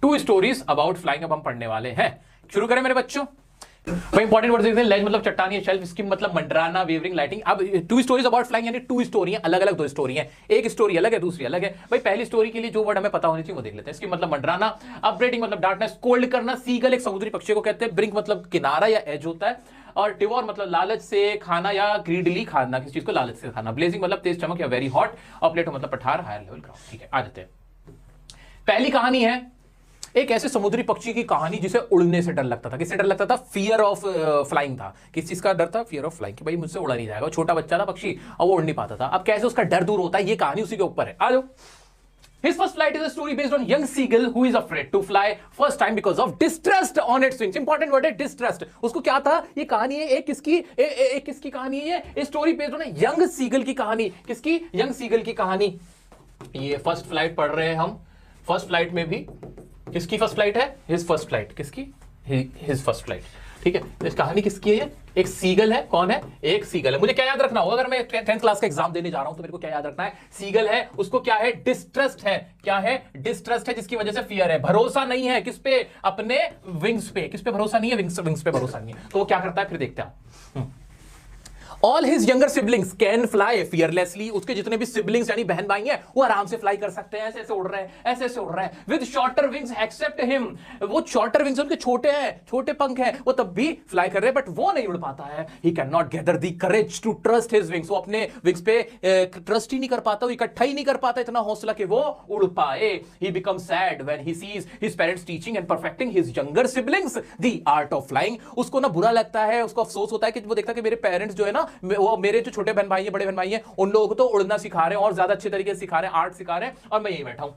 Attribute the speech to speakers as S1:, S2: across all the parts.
S1: 2 stories about flying अब हम पढ़ने वाले हैं। शुरू करें मेरे बच्चों। भाई इंपॉर्टेंट वर्ड देखते हैं। लेज मतलब चट्टान, शेल्फ, स्किम मतलब मंडराना, वेवरिंग, लाइटिंग। अब 2 स्टोरीज अबाउट फ्लाइंग यानी 2 स्टोरी अलग अलग, 2 स्टोरी हैं। एक स्टोरी अलग है, दूसरी अलग है। भाई पहली स्टोरी के लिए जो वर्ड हमें पता होनी चाहिए वो देख लेते हैं। स्किम मतलब मंडराना, अपब्रेडिंग मतलब डांटना, कोल्ड करना, सीगल एक समुद्री पक्षी को कहते हैं, ब्रिंक मतलब किनारा या एज होता है, और डिवोर मतलब लालच से खाना या ग्रीडली खाना, किसी चीज को लालच से खाना, ब्लेजिंग मतलब तेज चमक या वेरी हॉट, और प्लेटो मतलब पठार, हायर लेवल ग्राउंड। ठीक है, आ जाते हैं। पहली कहानी है एक ऐसे समुद्री पक्षी की कहानी जिसे उड़ने से डर लगता था। किससे डर लगता था? फियर ऑफ फ्लाइंग था। किस चीज का डर था? फियर ऑफ फ्लाइंग, कि भाई मुझसे उड़ा नहीं जाएगा। छोटा बच्चा था पक्षी और वो उड़ नहीं पाता था। अब कैसे उसका डर दूर होता है, ये कहानी उसी के ऊपर है। आ जाओ। His first flight is a story based on young seagull who is afraid to fly first time because of distrust on its wings. Important word है distrust. उसको क्या था? ये कहानी है एक किसकी कहानी है ये? Story based on young seagull की कहानी। किसकी? यंग सीगल की कहानी। ये फर्स्ट फ्लाइट पढ़ रहे हैं हम। फर्स्ट फ्लाइट में भी किसकी फर्स्ट फ्लाइट है? His first flight. किसकी? His first flight. ठीक है, इस कहानी किसकी है? एक सीगल है। कौन है? एक सीगल है। मुझे क्या याद रखना होगा अगर मैं 10th क्लास का एग्जाम देने जा रहा हूं तो मेरे को क्या याद रखना है? सीगल है, उसको क्या है? डिस्ट्रस्ट है। क्या है? डिस्ट्रस्ट है, जिसकी वजह से फियर है, भरोसा नहीं है। किस पे? अपने विंग्स पे। किस पे भरोसा नहीं है? विंग्स पे भरोसा नहीं है। तो वो क्या करता है फिर देखते हैं। All his younger siblings can fly fearlessly. उसके जितने भी siblings यानी बहन भाई हैं वो आराम से फ्लाई कर सकते हैं। ऐसे ऐसे उड़ रहे हैं, ऐसे ऐसे उड़ रहे हैं। With shorter wings except him. वो shorter wings उनके छोटे हैं, छोटे पंख हैं, वो तब भी फ्लाई कर रहे हैं, बट वो नहीं उड़ पाता है। He cannot gather the courage to trust his wings. वो अपने विंग्स पे ट्रस्ट ही नहीं कर पाता, वो इकट्ठा ही नहीं कर पाता इतना हौसला कि वो उड़ पाए। He becomes sad when he sees his parents teaching and perfecting his younger siblings the art of flying. उसको ना बुरा लगता है, उसको अफसोस होता है कि वो देखता है कि मेरे पेरेंट्स जो है ना, वो मेरे जो छोटे बहन भाई हैं, बड़े बहन भाई हैं, उन लोगों को तो उड़ना सिखा रहे हैं और ज्यादा अच्छे तरीके से सिखा रहे हैं, आर्ट सिखा रहे हैं, और मैं यही बैठा हूं।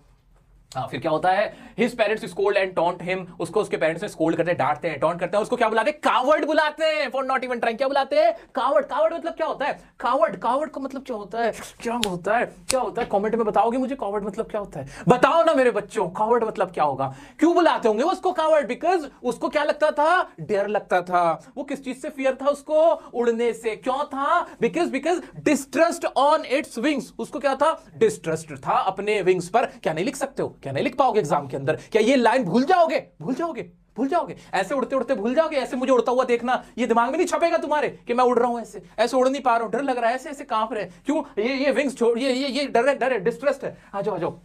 S1: हाँ, फिर क्या होता है? His parents scold and taunt him. उसको उसके पेरेंट्स ने स्कोल्ड करते हैं, डांटते हैं, टॉन्ट करते हैं। उसको क्या बुलाते हैं? कावर्ड बुलाते हैं। For not even trying. क्या बुलाते हैं? कावर्ड। कावर्ड मतलब क्या होता है? कावर्ड का मतलब क्या होता है? क्या होता है? क्या होता है? कमेंट में बताओगे मुझे कावर्ड मतलब क्या होता है? बताओ ना मेरे बच्चों, कावर्ड मतलब क्या होगा? क्यों बुलाते होंगे उसको कावर्ड? बिकॉज उसको क्या लगता था? डर लगता था। वो किस चीज से फियर था उसको? उड़ने से। क्यों था? Because distrust on its wings. उसको क्या था? डिस्ट्रस्ट था अपने विंग्स पर। क्या नहीं लिख सकते हो? क्या नहीं लिख पाओगे एग्जाम के अंदर? क्या ये लाइन भूल जाओगे? भूल जाओगे ऐसे उड़ते उड़ते भूल जाओगे। ऐसे मुझे उड़ता हुआ देखना, ये दिमाग में नहीं छपेगा तुम्हारे कि मैं उड़ रहा हूं, ऐसे उड़ नहीं पा रहा हूं, डर लग रहा है, ऐसे ऐसे कांप रहे। क्यों? ये विंग्स छोड़, ये डर है, डिस्ट्रस्ट है। आ जाओ।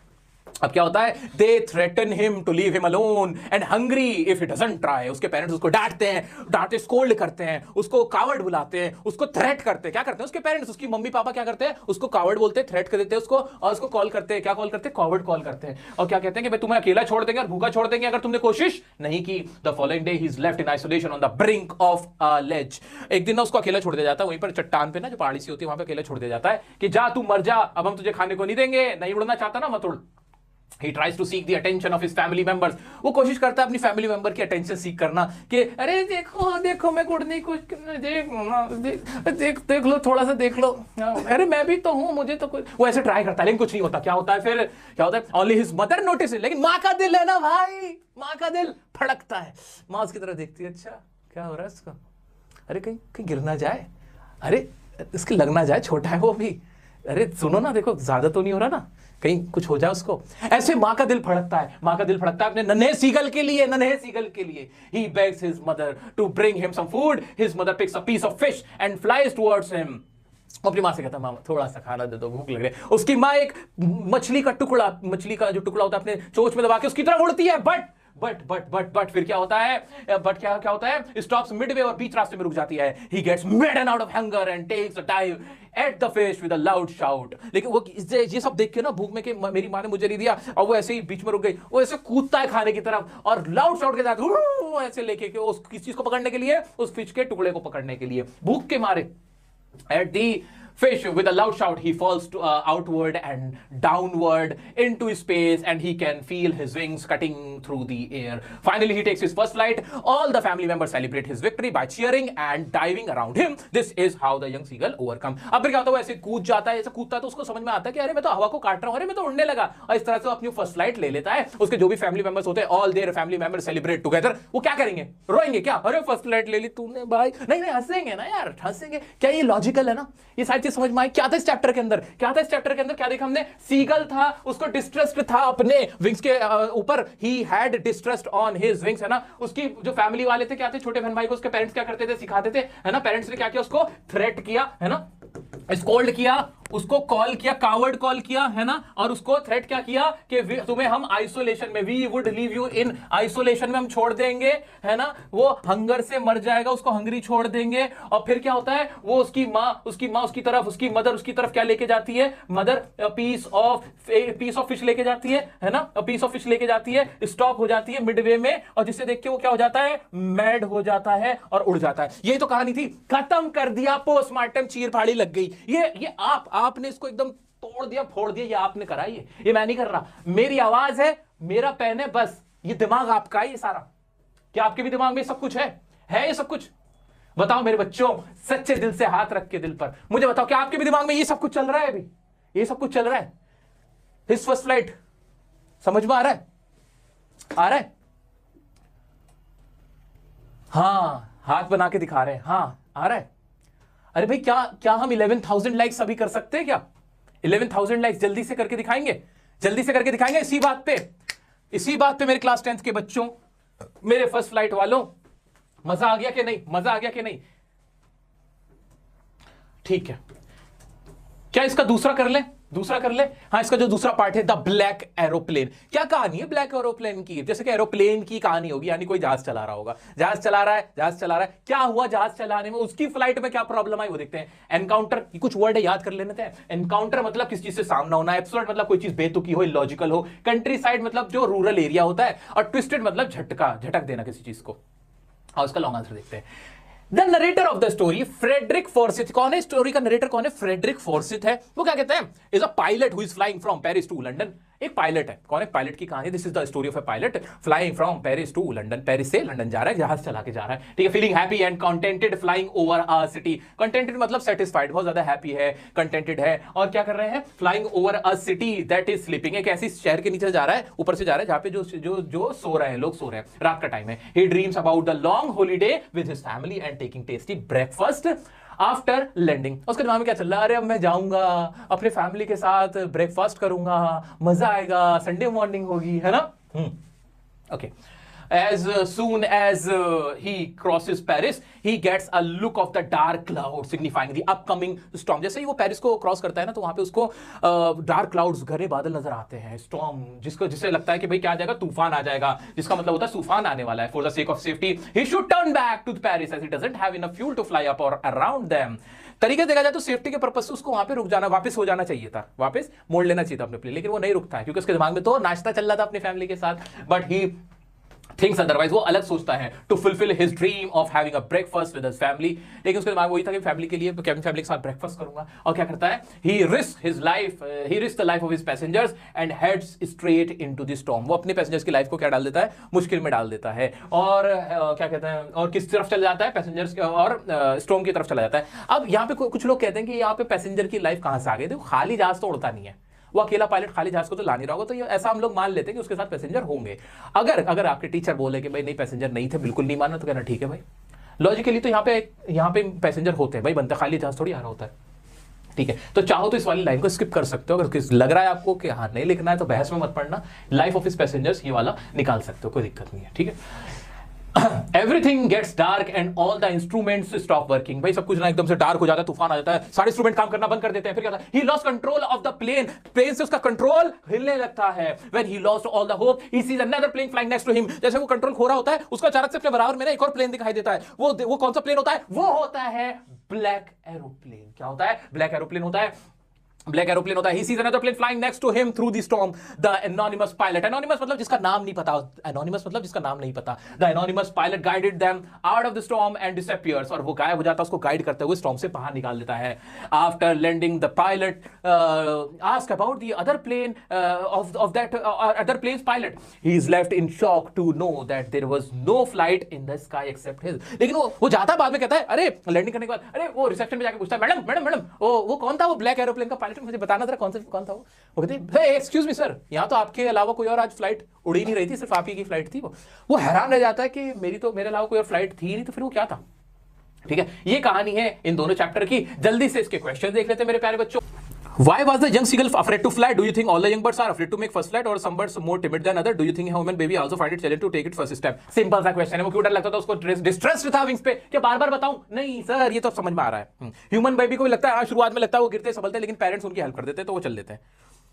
S1: अब क्या होता है? They threaten him to leave him alone and hungry if he doesn't try. उसके पेरेंट्स उसको डांटते स्कोल्ड करते हैं, उसको कावर्ड बुलाते हैं, उसको थ्रेट करते हैं। क्या करते हैं उसके पेरेंट्स? उसकी मम्मी पापा क्या करते हैं? उसको कावर्ड बोलते हैं, थ्रेट कर देते हैं उसको, और उसको कॉल करते हैं। क्या कॉल करते हैं? कावर्ड कॉल करते हैं। और क्या कहते हैं कि भाई तुम्हें अकेला छोड़ देंगे और भूखा छोड़ देंगे अगर तुमने कोशिश नहीं की। The following day he is left in isolation on the brink of a ledge. एक दिन ना उसको अकेला छोड़ दिया जाता है, वहीं पर चट्टान पे ना जो पहाड़ी सी होती है वहां पे अकेला छोड़ दिया जाता है कि जा तू मर जा, अब हम तुझे खाने को नहीं देंगे, नहीं उड़ना चाहता ना मत उड़। He tries to seek the attention of his family members. वो कोशिश करता है अपनी फैमिली मेंबर की अटेंशन सीख करना कि अरे देखो मैं उड़ने की कोशिश देख लो, थोड़ा सा देख लो, अरे मैं भी तो हूँ, मुझे तो कुछ। वो ऐसे ट्राई करता है लेकिन कुछ नहीं होता। क्या होता है फिर? क्या होता है? Only his mother notices. लेकिन माँ का दिल है ना भाई, माँ का दिल फड़कता है। माँ उसकी तरफ देखती है, अच्छा क्या हो रहा है इसका? अरे कहीं गिर ना जाए, अरे इसके लग ना जाए, छोटा है वो भी, अरे सुनो ना, देखो ज्यादा तो नहीं हो रहा ना, कहीं कुछ हो जाए उसको। ऐसे माँ का दिल फड़कता है। माँ का दिल फड़कता है अपने नन्हे सीगल के लिए। He begs his mother to bring him some food. His mother picks a piece of fish and flies towards him. अपनी माँ से कहता है, माँ थोड़ा सा खाना दे दो, भूख लग रही है। उसकी माँ एक मछली का जो टुकड़ा होता है अपने चोंच में दबा के उसकी तरफ उड़ती है, बट फिर क्या होता है? क्या होता है? स्टॉप्स मिडवे और बीच रास्ते में रुक जाती है। He gets maddened out of hunger and takes a dive at the fish with a loud shout. लेकिन वो ये सब देख के ना भूख में कि मेरी माँ ने मुझे नहीं दिया, और वो ऐसे ही बीच में रुक गई, वो ऐसे कूदता है खाने की तरफ और लाउड शाउट के साथ ऐसे लेके कि उस किस चीज को पकड़ने के लिए? उस फिश के टुकड़े को पकड़ने के लिए, भूख के मारे। At the fish with a loud shout, he falls outward and downward into space, and he can feel his wings cutting through the air. Finally, he takes his first flight. All the family members celebrate his victory by cheering and diving around him. This is how the young seagull overcome. अब फिर क्या होता है? वो ऐसे कूद जाता है, ऐसे कूदता है तो उसको समझ में आता है कि अरे मैं तो हवा को काट रहा हूँ, अरे मैं तो उड़ने लगा, और इस तरह से अपनी फर्स्ट फ्लाइट ले लेता है। उसके जो भी फैमिली मेंबर्स होते हैं, all their family members celebrate together. वो क्या करेंगे? रोएंगे क्या? अरे फर्स्ट फ्लाइट ले ली तूने भाई। नहीं हंसेंगे ना यार, हंसेंगे। क्या ये लॉजिकल है ना? ये सारी सारी चीज समझ में आई। क्या था इस चैप्टर के अंदर, क्या था इस चैप्टर के अंदर, क्या देखा हमने? सीगल था, उसको डिस्ट्रस्ट था अपने विंग्स के ऊपर, he had distrust on his wings, है ना। उसकी जो फैमिली वाले थे क्या थे, छोटे बहन भाई को उसके पेरेंट्स क्या करते थे, सिखाते थे, है ना। पेरेंट्स ने क्या किया, उसको थ्रेट किया, है ना, स्कोल्ड किया, उसको कॉल किया, कावर्ड कॉल किया, है ना, और उसको थ्रेट क्या किया कि तुम्हें हम आइसोलेशन में, we would leave you in isolation में, हम छोड़ देंगे, है ना। वो हंगर से मर जाएगा, उसको हंगरी छोड़ देंगे। और फिर क्या होता है, वो उसकी माँ उसकी तरफ, उसकी मदर उसकी तरफ क्या लेके जाती है, मदर पीस ऑफ फिश लेके जाती है ना, पीस ऑफ फिश लेके जाती है, स्टॉप हो जाती है मिडवे में, और जिससे देख के वो क्या हो जाता है, मैड हो जाता है और उड़ जाता है। यही तो कहानी थी, खत्म कर दिया, पोस्टमार्टम चीर फाड़ी लग गई। ये आपने इसको एकदम तोड़ दिया, फोड़ दिया, ये आपने करा, ये मैं नहीं कर रहा, मेरी आवाज है, मेरा पेन है, बस ये दिमाग आपका है ये सारा। क्या आपके भी दिमाग में सब कुछ है ये सब कुछ? बताओ मेरे बच्चों, सच्चे दिल से हाथ रख के दिल पर मुझे बताओ, क्या आपके भी दिमाग में ये सब कुछ चल रहा है? अभी ये सब कुछ चल रहा है? हिज फर्स्ट फ्लाइट समझ में आ रहा है? आ रहा है? हाँ, हाथ बना के दिखा रहे हैं, हाँ आ रहा है। अरे भाई क्या हम 11,000 लाइक्स अभी कर सकते हैं क्या? 11,000 लाइक्स जल्दी से करके दिखाएंगे, जल्दी से करके दिखाएंगे। इसी बात पे मेरे क्लास 10th के बच्चों, मेरे फर्स्ट फ्लाइट वालों, मजा आ गया कि नहीं? मजा आ गया कि नहीं? ठीक है, क्या इसका दूसरा कर ले? हाँ, इसका जो दूसरा पार्ट है, द ब्लैक एरोप्लेन। क्या कहानी है ब्लैक एरोप्लेन की? जैसे कि एरोप्लेन की कहानी होगी, यानी कोई जहाज चला रहा होगा, जहाज चला रहा है। क्या हुआ जहाज चलाने में, उसकी फ्लाइट में क्या प्रॉब्लम आई वो देखते हैं। एनकाउंटर, कुछ वर्ड है याद कर लेने थे। एनकाउंटर मतलब किस चीज से सामना होना, एब्सोल्यूट मतलब कोई चीज बेतुकी हो, इलॉजिकल हो, कंट्री साइड मतलब जो रूरल एरिया होता है, और ट्विस्टेड मतलब झटक देना किसी चीज को। और उसका लॉन्ग आंसर देखते हैं। The narrator of the story Frederick Forsyth. कौन है स्टोरी का नरेटर? कौन है? फ्रेडरिक फॉर्सिथ है। वो क्या कहते हैं, is a pilot who is flying from Paris to London. एक पायलट है। कौन है? पायलट की कहानी। This is the story of a pilot flying from Paris to London. Paris से लंदन जा रहा है, जहाज चला के जा रहा है, ठीक है। Feeling happy and contented flying over a city. Contented मतलब सेटिस्फाइड, बहुत ज्यादा हैप्पी है, कंटेंटेड है, और क्या कर रहे हैं, flying over a city that is sleeping. एक ऐसी शहर के नीचे जा रहा है, ऊपर से जा रहा है, जहां पे जो सो रहे हैं, लोग सो रहे हैं, रात का टाइम है। He dreams about the long holiday with his family and taking tasty breakfast after landing. उसके दिमाग में क्या चल रहा है, अरे अब मैं जाऊंगा अपने फैमिली के साथ, ब्रेकफास्ट करूंगा, मजा आएगा, संडे मॉर्निंग होगी, है ना। Okay. As soon as he crosses Paris, he gets a look of the dark cloud signifying the upcoming storm. जैसे ही वो पेरिस को क्रॉस करता है ना, तो वहां पे उसको डार्क क्लाउड्स, घने बादल नजर आते हैं, स्टॉर्म, जिससे लगता है कि भाई क्या आ जाएगा, तूफान आ जाएगा, जिसका मतलब होता है तूफान आने वाला है। For the sake of safety, he should turn back to Paris as he doesn't have enough fuel to fly up or around them. तरीके देखा जाए तो सेफ्टी के पर्पस से उसको वहां पे रुक जाना, वापस हो जाना चाहिए था, वापस मोड़ लेना चाहिए था अपने प्लेन, लेकिन वो नहीं रुकता है, क्योंकि उसके दिमाग में तो नाश्ता चल रहा था अपनी फैमिली के साथ। बट ही थिंग्स अदरवाइज, वो अलग सोचता है, to fulfil his dream of having a breakfast with his family. लेकिन उसके दिमाग वही था कि फैमिली के लिए, फैमिली के साथ ब्रेकफास्ट करूंगा। और क्या करता है, he risks the life of his passengers and heads straight into the storm. वो अपने पैसेंजर्स की लाइफ को क्या डाल देता है, मुश्किल में डाल देता है। और क्या कहते हैं, और किस तरफ चला जाता है, पैसेंजर्स और स्टॉर्म की तरफ चला जाता है। अब यहाँ पे कुछ लोग कहते हैं कि यहाँ पे पैसेंजर की लाइफ कहां से आ गई? देखो, खाली जहाज तो उड़ता नहीं है, वो अकेला पायलट खाली जहाज को तो ला नहीं रहा होगा, तो ये ऐसा हम लोग मान लेते हैं कि उसके साथ पैसेंजर होंगे। अगर आपके टीचर बोले कि भाई नहीं पैसेंजर नहीं थे, बिल्कुल नहीं मानना, तो कहना ठीक है भाई, लॉजिकली तो यहाँ पे पैसेंजर होते हैं भाई, बनता खाली जहाज थोड़ी आ रहा होता है, ठीक है। तो चाहो तो इस वाली लाइन को स्किप कर सकते हो। अगर लग रहा है आपको कि हाँ नहीं लिखना है, तो बहस में मत पड़ना, लाइफ ऑफ हिज पैसेंजर्स ये वाला निकाल सकते हो, कोई दिक्कत नहीं है, ठीक है। Everything gets dark and all the instruments stop working. भाई सब कुछ ना एकदम से डार्क हो जाता है, तूफान आ जाता है, सारे इंस्ट्रूमेंट काम करना बंद कर देते हैं। फिर क्या होता है, he lost control of the plane. Plane से उसका कंट्रोल हिलने लगता है। When he lost all the hope, he sees another plane flying next to him. जैसे वो कंट्रोल खो रहा होता है, उसको अचानक से अपने बराबर में एक और प्लेन दिखाई देता है। वो कौन सा प्लेन होता है? वो होता है ब्लैक एरोप्लेन। क्या होता है? ब्लैक एरोप्लेन होता है, ब्लैक एरोप्लेन होता है। He sees another plane flying next to him through the storm. The anonymous pilot. Anonymous मतलब जिसका नाम नहीं पता। Anonymous मतलब जिसका नाम नहीं पता। The anonymous pilot guided them out of the storm and disappears. और वो गायब हो जाता है, उसको गाइड करते हुए storm से बाहर निकाल देता है। After landing, the pilot asked about the other plane of that other plane's pilot. He is left in shock to know that there was no flight in the sky except his. लेकिन वो जाता है, बाद में कहता है, अरे landing करने के बाद, अरे वो रिसेप्शन में जाके पूछता है, मैडम वो कौन था, वो ब्लैक एरोप्लेन का पायलट, मुझे बताना जरा कौन था वो। वो कहते हैं, एक्सक्यूज मी सर, यहाँ तो आपके अलावा कोई और आज फ्लाइट उड़ ही नहीं रही थी, सिर्फ आप ही की फ्लाइट थी। वो हैरान रह जाता है कि मेरे अलावा कोई और फ्लाइट थी नहीं, तो फिर वो क्या था? ठीक है, ये कहानी है इन दोनों चैप्टर की। जल्दी से इसके क्वेश्चन देख लेते हैं मेरे प्यारे बच्चों। Why was the young seagull afraid to fly? Do you think all the young birds are afraid to make first flight, or some birds more timid than other? Do you think a human baby also find it challenging to take it first step? Simple सा question है। वो क्यों डर लगता था उसको? Distressed था wings पे। क्या बार बार बताऊं? नहीं सर, ये तो समझ में आ रहा है। ह्यूमन बेबी को भी लगता है, शुरुआत में लगता है वो गिरते संभलते, लेकिन पेरेंट्स उनकी हेल्प कर देते तो वो चल देते हैं।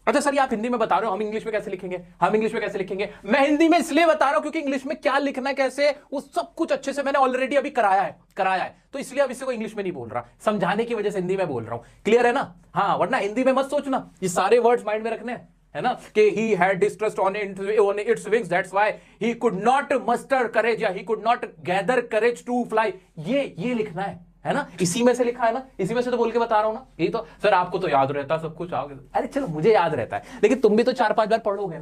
S1: अच्छा सर, ये आप हिंदी में बता रहे हो, हम इंग्लिश में कैसे लिखेंगे? हम इंग्लिश में कैसे लिखेंगे? मैं हिंदी में इसलिए बता रहा हूं क्योंकि इंग्लिश में क्या लिखना है, कैसे, वो सब कुछ अच्छे से मैंने ऑलरेडी अभी कराया है, तो इसलिए अब इसे को इंग्लिश में नहीं बोल रहा, समझाने की वजह से हिंदी में बोल रहा हूं। क्लियर है ना? हाँ, वरना हिंदी में मत सोचना, ये सारे वर्ड्स माइंड में रखने हैं, है ना, कि he had distrust on its wings, that's why he could not muster courage, या he could not gather courage to fly, ये लिखना है ना? इसी में से लिखा है ना, इसी में से तो बोल के बता रहा हूं ना। यही तो सर, आपको तो याद रहता सब कुछ, आओगे, अरे चलो मुझे याद रहता है, लेकिन तुम भी तो 4-5 बार पढ़ोगे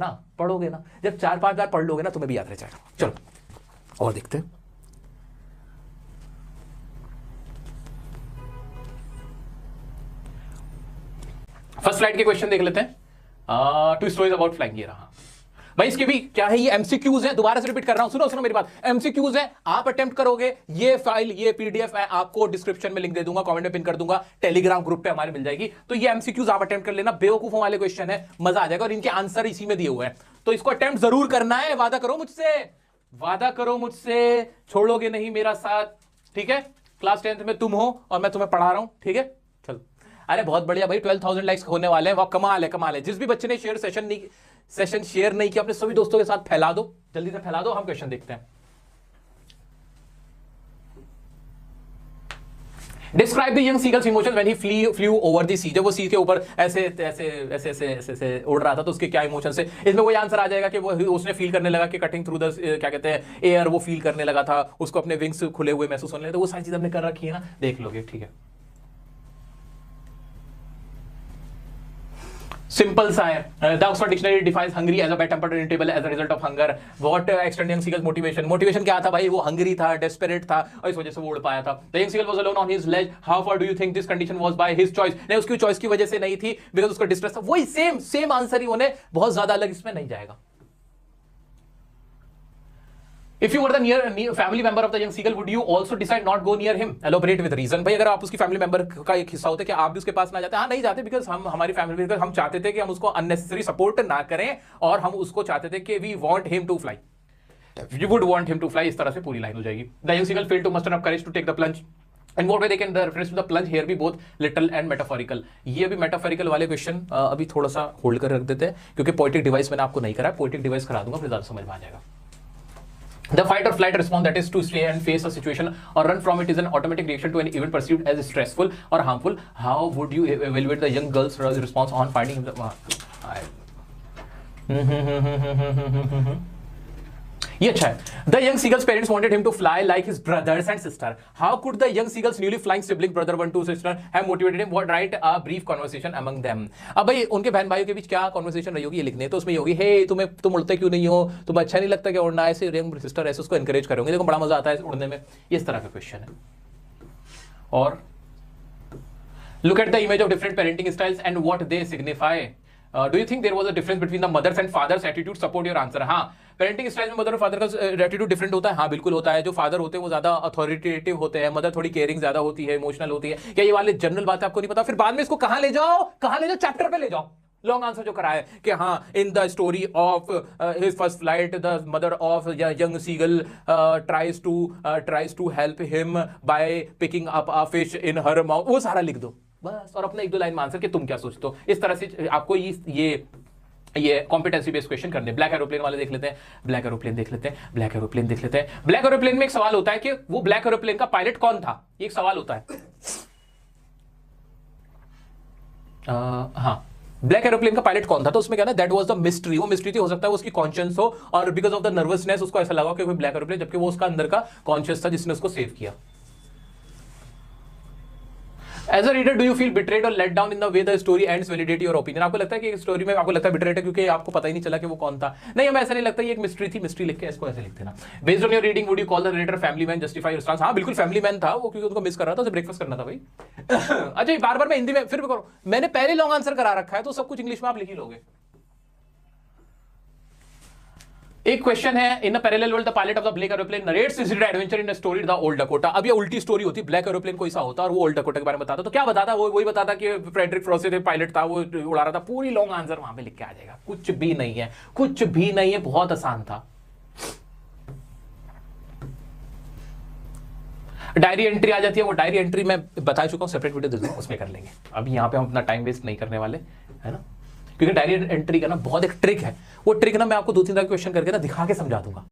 S1: ना, जब 4-5 बार पढ़ लोगे ना तुम्हें भी याद रह जाएगा। चलो और देखते हैं। फर्स्ट स्लाइड के क्वेश्चन देख लेते हैं। 2 स्टोरीज अबाउट फ्लाइंग, ये रहा भाई। इसके भी क्या है, ये एमसीक्यूज है, दोबारा से रिपीट कर रहा हूं, सुनो मेरी बात। एमसीक्यूज है, आप अटेम्प्ट करोगे, ये फाइल, ये पीडीएफ है, आपको डिस्क्रिप्शन में लिंक दे दूंगा, कमेंट में पिन कर दूंगा, टेलीग्राम ग्रुप पे हमारे मिल जाएगी। तो ये एमसीक्यूज आप अटेम्प्ट कर लेना, बेवकूफों वाले क्वेश्चन है, मजा आ जाएगा, और इनके आंसर इसी में दिए हुए हैं, तो इसको अटेम्प्ट जरूर करना है। वादा करो मुझसे, छोड़ोगे नहीं मेरा साथ, ठीक है? क्लास 10th में तुम हो और मैं तुम्हें पढ़ा रहा हूं, ठीक है? चलो, अरे बहुत बढ़िया भाई, 12,000 लाइक्स होने वाले हैं, वाह कमाल है। जिस भी बच्चे ने सेशन शेयर नहीं किया अपने सभी दोस्तों के साथ फैला दो, जल्दी से फैला दो। हम क्वेश्चन देखते हैं। Describe the young seagulls emotions when he flew over the sea. जब वो सी के ऊपर ऐसे उड़ रहा था तो उसके क्या इमोशंस है? इसमें वही आंसर आ जाएगा कि वो उसने फील करने लगा कि कटिंग थ्रू द क्या कहते हैं एयर, वो फील करने लगा था, उसको अपने विंग्स खुले हुए महसूस होने लगे, तो वो सारी चीज हमने कर रखी है ना, देख लोगे, ठीक है? सिंपल सा है। The Oxford dictionary defines hungry as a bad tempered irritable as a result of hunger. What extend young seagull's motivation क्या था भाई? वो हंग्री था, डेस्परेट था, और इस वजह से वो उड़ पाया था। The young seagull was alone on his ledge. How far do you think this condition was by his choice? नहीं, उसकी चॉइस की वजह से नहीं थी, बिकॉज उसका डिस्ट्रेस था। वही सेम आंसर ही होने, बहुत ज्यादा अलग इसमें नहीं जाएगा। If you were the family member of the young seagull, would you also decide not go near him? Elaborate with reason. भाई अगर आप उसकी फैमिली मेंबर का एक हिस्सा होते कि आप भी उसके पास ना जाते? हाँ, नहीं जाते, बिकॉज हमारी फैमिली, हम चाहते थे कि हम उसको अननेसेसरी सपोर्ट ना करें, और हम उसको चाहते थे कि we want him to fly, we would want him to fly. इस तरह से पूरी लाइन हो जाएगी। The young seagull failed to muster up courage to take the plunge. And what way they can the reference to the plunge here be both literal and metaphorical? ये भी metaphorical वाले question अभी थोड़ा सा hold कर रख देते हैं, क्योंकि पोएटिक डिवाइस मैंने आपको नहीं करा, पोएटिक डिवाइस करा दूंगा, फिर ज्यादा समझ में आ जाएगा। The fight or flight response, that is to stay and face a situation or run from it, is an automatic reaction to an event perceived as stressful or harmful. How would you evaluate the young girl's response on finding ये अच्छा है। The young seagull's parents wanted him to fly like his brothers and sister. How could the young seagull's newly flying sibling brother 1, 2 sister have motivated him? What write a brief conversation among them? अब भाई उनके बहन भाइयों के बीच क्या conversation रही होगी ये लिखने, तो उसमें ये होगी, हे तुम उड़ते क्यों नहीं हो, तुम्हें अच्छा नहीं लगता क्या उड़ना? ऐसे यंग सिस्टर ऐसे उसको एनकरेज करोगे, देखो बड़ा मजा आता है उड़ने में, इस तरह का क्वेश्चन है। और look at the image of different parenting styles and what they signify. Do you think there was a difference between the mother's and father's attitude? Support your answer. हाँ, पेरेंटिंग स्टाइल में mother और father का attitude different होता है। हाँ बिल्कुल होता है। जो फादर होते हैं वो ज्यादा अथॉरिटेटिव होते हैं, मदर थोड़ी केयरिंग ज्यादा होती है, इमोशनल होती है। क्या ये वाले जनरल बात आपको नहीं पता? फिर बाद में इसको कहां ले जाओ, चैप्टर पे ले जाओ, लॉन्ग आंसर जो कराया है कि हाँ, in the story of his first flight the mother of young seagull tries to help him by picking up a fish in her mouth, वो सारा लिख दो बस, और अपना 1-2 लाइन में आंसर कि तुम क्या सोचते हो। इस तरह से आपको ये कॉम्पिटेंसी बेस्ड क्वेश्चन करने। ब्लैक एरोप्लेन वाले देख लेते हैं, ब्लैक एरोप्लेन देख लेते हैं। ब्लैक एरोप्लेन में एक सवाल होता है कि वो ब्लैक एरोप्लेन का पायलट कौन था, ये एक सवाल होता है। हाँ, ब्लैक एरोप्लेन का पायलट कौन था, तो उसमें क्या ना, दैट वाज द मिस्ट्री। वो मिस्ट्री थी, हो सकता है वो उसकी कॉन्शियस हो, और बिकॉज ऑफ द नर्वसनेस उसको ऐसा लगा कि कोई ब्लैक एरोप्लेन, जबकि वो उसका अंदर का कॉन्शियस था जिसने उसको सेव किया। As a reader, do you feel betrayed or let down in the way the story ends? Validate your opinion. आपको लगता है कि स्टोरी में आपको लगता है बिट्रेड है क्योंकि आपको पता ही नहीं चला कि वो कौन था? नहीं, हमें ऐसा नहीं लगता, ये एक मिस्ट्री थी, मिस्ट्री लिख के इसको ऐसे लिख देना। Based on your reading, would you call the narrator family man? Justify your stance. हाँ बिल्कुल फैमिली मैन था वो, क्योंकि उनको मिस कर रहा था, उसे ब्रेकफास्ट करना था भाई। अच्छा, बार बार मैं हिंदी में फिर भी करूँ, मैंने पहले लॉन्ग आंसर करा रखा है, तो सब कुछ इंग्लिश में आप लिख ही लोगे। एक क्वेश्चन है, in a parallel world the pilot of the black aeroplane narrates his adventure in a story the old Dakota. अब ये उल्टी स्टोरी होती, ब्लैक एरोप्लेन कोई सा होता और वो ओल्ड डकोटा के बारे में बताता, तो क्या बताता? वो वही बताता कि फ्रेडरिक फ्रॉस्टेड पायलट था, वो उड़ा रहा था। पूरी लॉन्ग आंसर वहां पे लिख के आ जाएगा। कुछ भी नहीं है, कुछ भी नहीं है, बहुत आसान था। डायरी एंट्री आ जाती है, वो डायरी एंट्री मैं बता चुका हूं, सेपरेट वीडियो दे दूंगा, उसमें कर लेंगे। अभी यहां पे हम अपना टाइम वेस्ट नहीं करने वाले, है ना, क्योंकि डायरी एंट्री का ना बहुत एक ट्रिक है। वो ट्रिक ना मैं आपको 2-3 क्वेश्चन करके ना दिखा के समझा दूंगा।